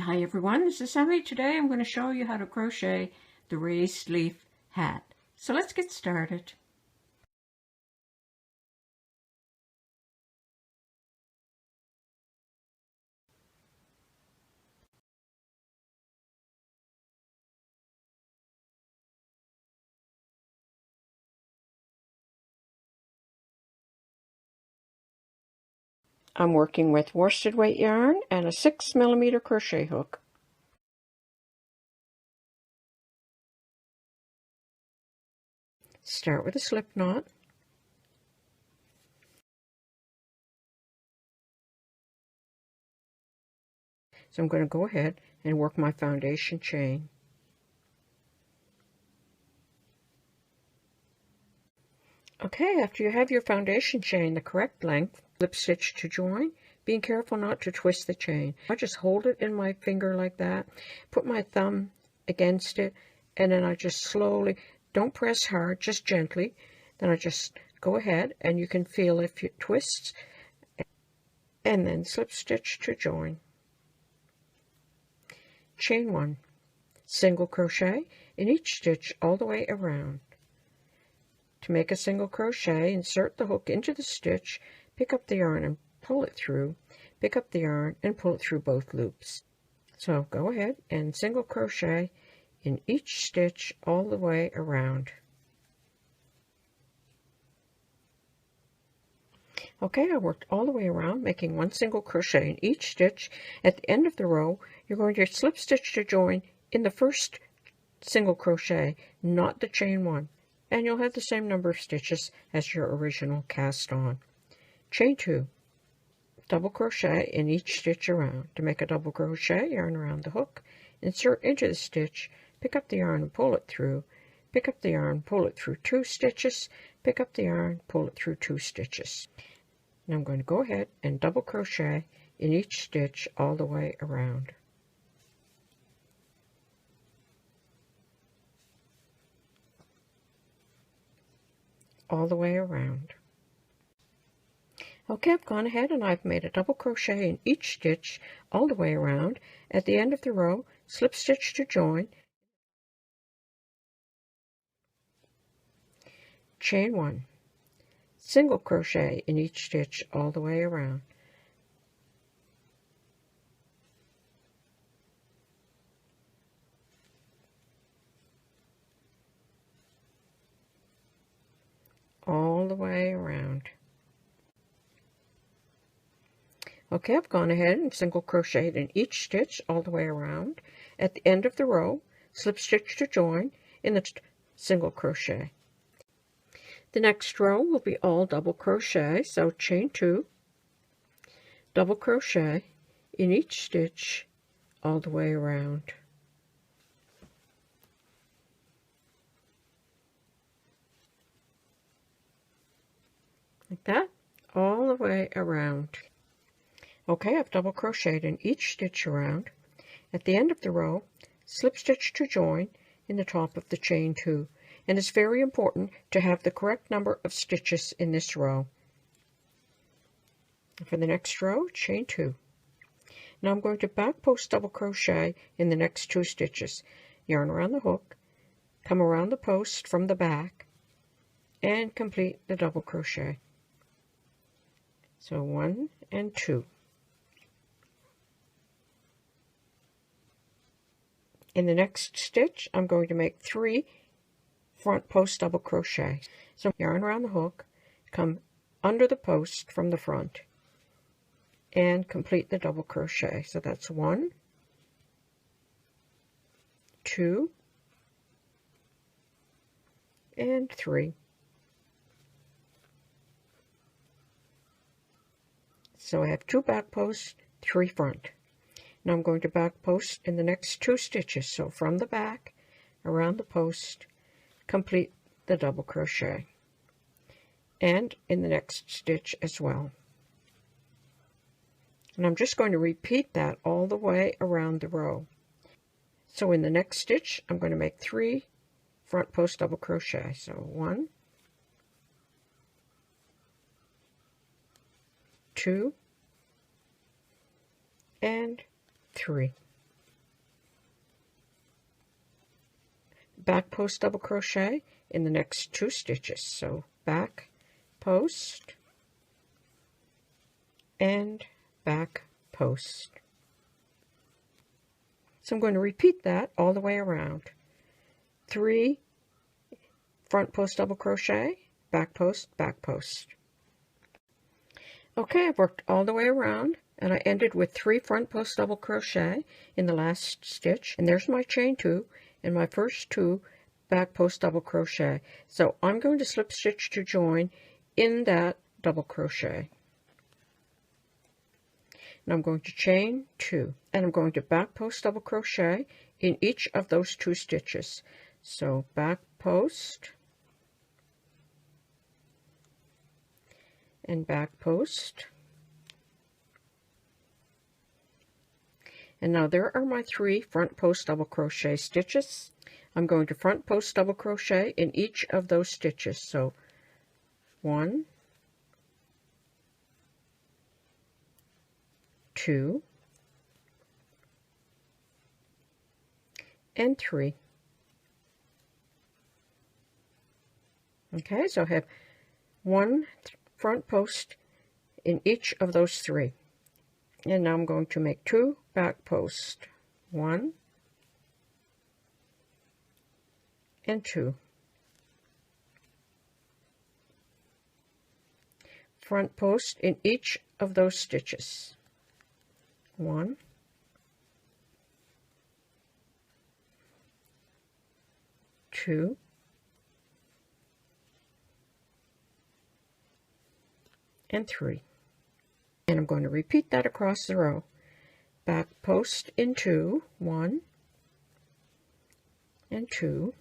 Hi everyone, this is Emmy. Today I'm going to show you how to crochet the raised leaf hat. So let's get started. I'm working with worsted weight yarn and a 6mm crochet hook. Start with a slip knot. So I'm going to go ahead and work my foundation chain. Okay, after you have your foundation chain the correct length, slip stitch to join, being careful not to twist the chain. I just hold it in my finger like that, put my thumb against it, and then I just slowly, don't press hard, just gently, then I just go ahead and you can feel if it twists, and then slip stitch to join. Chain 1, single crochet in each stitch all the way around. To make a single crochet, insert the hook into the stitch, pick up the yarn and pull it through, pick up the yarn and pull it through both loops. So go ahead and single crochet in each stitch all the way around. Okay, I worked all the way around, making one single crochet in each stitch. At the end of the row, you're going to slip stitch to join in the first single crochet, not the chain 1. And you'll have the same number of stitches as your original cast on. Chain 2, double crochet in each stitch around. To make a double crochet, yarn around the hook, insert into the stitch, pick up the yarn and pull it through, pick up the yarn, pull it through 2 stitches, pick up the yarn, pull it through 2 stitches. Now I'm going to go ahead and double crochet in each stitch all the way around. All the way around. Okay, I've gone ahead and I've made a double crochet in each stitch all the way around. At the end of the row, slip stitch to join, chain 1, single crochet in each stitch all the way around. All the way around. Okay, I've gone ahead and single crocheted in each stitch all the way around. At the end of the row, slip stitch to join in the single crochet. The next row will be all double crochet, so chain 2, double crochet in each stitch all the way around. Like that, all the way around. Okay, I've double crocheted in each stitch around. At the end of the row, slip stitch to join in the top of the chain 2. And it's very important to have the correct number of stitches in this row. For the next row, chain 2. Now I'm going to back post double crochet in the next 2 stitches. Yarn around the hook, come around the post from the back, and complete the double crochet. So 1 and 2. In the next stitch, I'm going to make 3 front post double crochet. So yarn around the hook, come under the post from the front, and complete the double crochet. So that's 1, 2, and 3. So I have 2 back posts, 3 front. Now I'm going to back post in the next 2 stitches. So from the back, around the post, complete the double crochet. And in the next stitch as well. And I'm just going to repeat that all the way around the row. So in the next stitch, I'm going to make 3 front post double crochet. So 1, 2, and 3. back post double crochet in the next 2 stitches. So back post and back post. So I'm going to repeat that all the way around. 3 front post double crochet, back post, back post. Okay, I've worked all the way around and I ended with 3 front post double crochet in the last stitch, and there's my chain 2 and my first 2 back post double crochet. So I'm going to slip stitch to join in that double crochet. And I'm going to chain 2, and I'm going to back post double crochet in each of those 2 stitches. So back post and back post. And now there are my 3 front post double crochet stitches. I'm going to front post double crochet in each of those stitches. So 1, 2, and 3. Okay, so I have 1 front post in each of those 3. And now I'm going to make 2 back posts, 1 and 2. Front post in each of those stitches, 1, 2, and 3. And I'm going to repeat that across the row. Back post in 2, 1 and 2.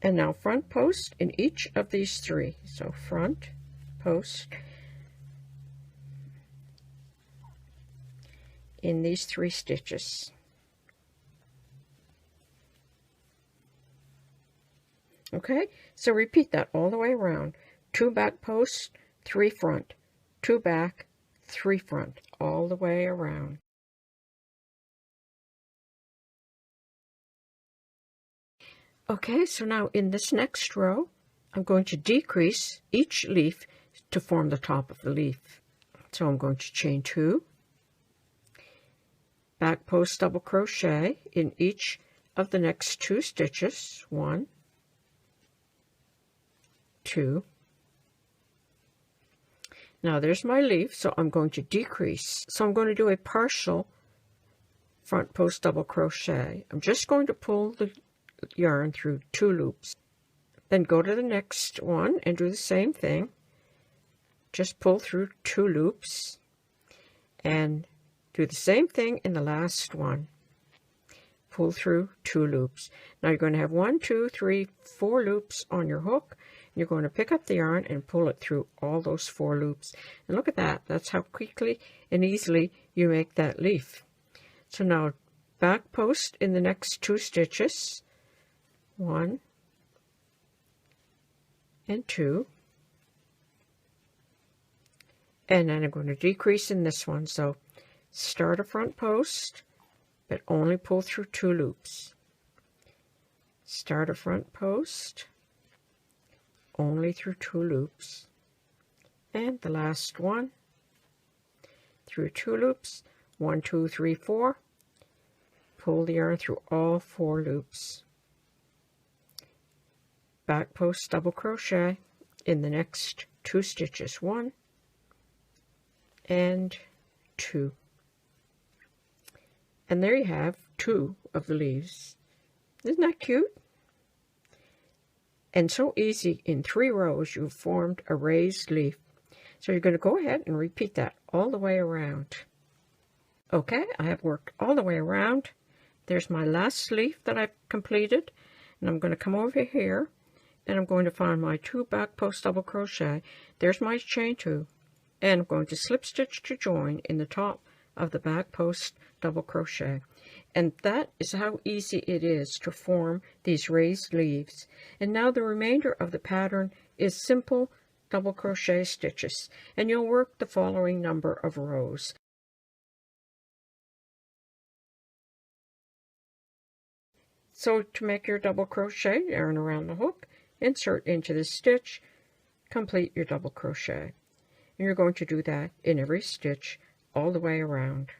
And now front post in each of these 3. So front post in these 3 stitches. Okay, so repeat that all the way around. 2 back posts, 3 front, 2 back, 3 front, all the way around. Okay, so now in this next row, I'm going to decrease each leaf to form the top of the leaf. So I'm going to chain 2, back post double crochet in each of the next 2 stitches, 1, 2. Now there's my leaf, so I'm going to decrease. So I'm going to do a partial front post double crochet. I'm just going to pull the yarn through 2 loops. Then go to the next one and do the same thing. Just pull through 2 loops and do the same thing in the last one. Pull through 2 loops. Now you're going to have 1, 2, 3, 4 loops on your hook. You're going to pick up the yarn and pull it through all those 4 loops. And look at that. That's how quickly and easily you make that leaf. So now back post in the next 2 stitches, 1 and 2. And then I'm going to decrease in this one. So start a front post, but only pull through 2 loops. Start a front post, only through 2 loops, and the last one through 2 loops, 1, 2, 3, 4, pull the yarn through all 4 loops, back post double crochet in the next 2 stitches, 1 and 2, and there you have 2 of the leaves. Isn't that cute? And so easy. In 3 rows you've formed a raised leaf. So you're going to go ahead and repeat that all the way around. Okay, I have worked all the way around. There's my last leaf that I've completed, and I'm going to come over here and I'm going to find my 2 back post double crochet. There's my chain 2, and I'm going to slip stitch to join in the top of the back post double crochet. And that is how easy it is to form these raised leaves. And now the remainder of the pattern is simple double crochet stitches, and you'll work the following number of rows. So to make your double crochet, yarn around the hook, insert into the stitch, complete your double crochet. And you're going to do that in every stitch all the way around.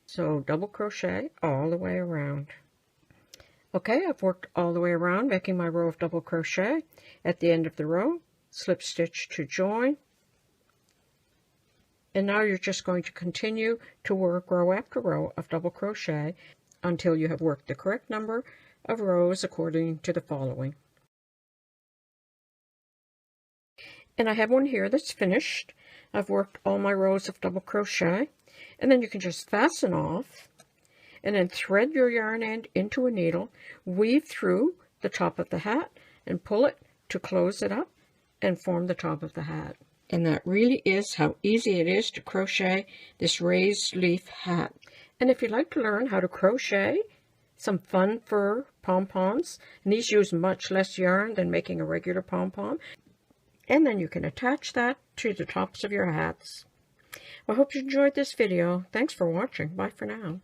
So double crochet all the way around. Okay, I've worked all the way around making my row of double crochet. At the end of the row, slip stitch to join. And now you're just going to continue to work row after row of double crochet until you have worked the correct number of rows according to the following. And I have one here that's finished. I've worked all my rows of double crochet, and then you can just fasten off and then thread your yarn end into a needle, weave through the top of the hat and pull it to close it up and form the top of the hat. And that really is how easy it is to crochet this raised leaf hat. And if you'd like to learn how to crochet some fun fur pom-poms, and these use much less yarn than making a regular pom-pom, and then you can attach that to the tops of your hats. I hope you enjoyed this video. Thanks for watching. Bye for now.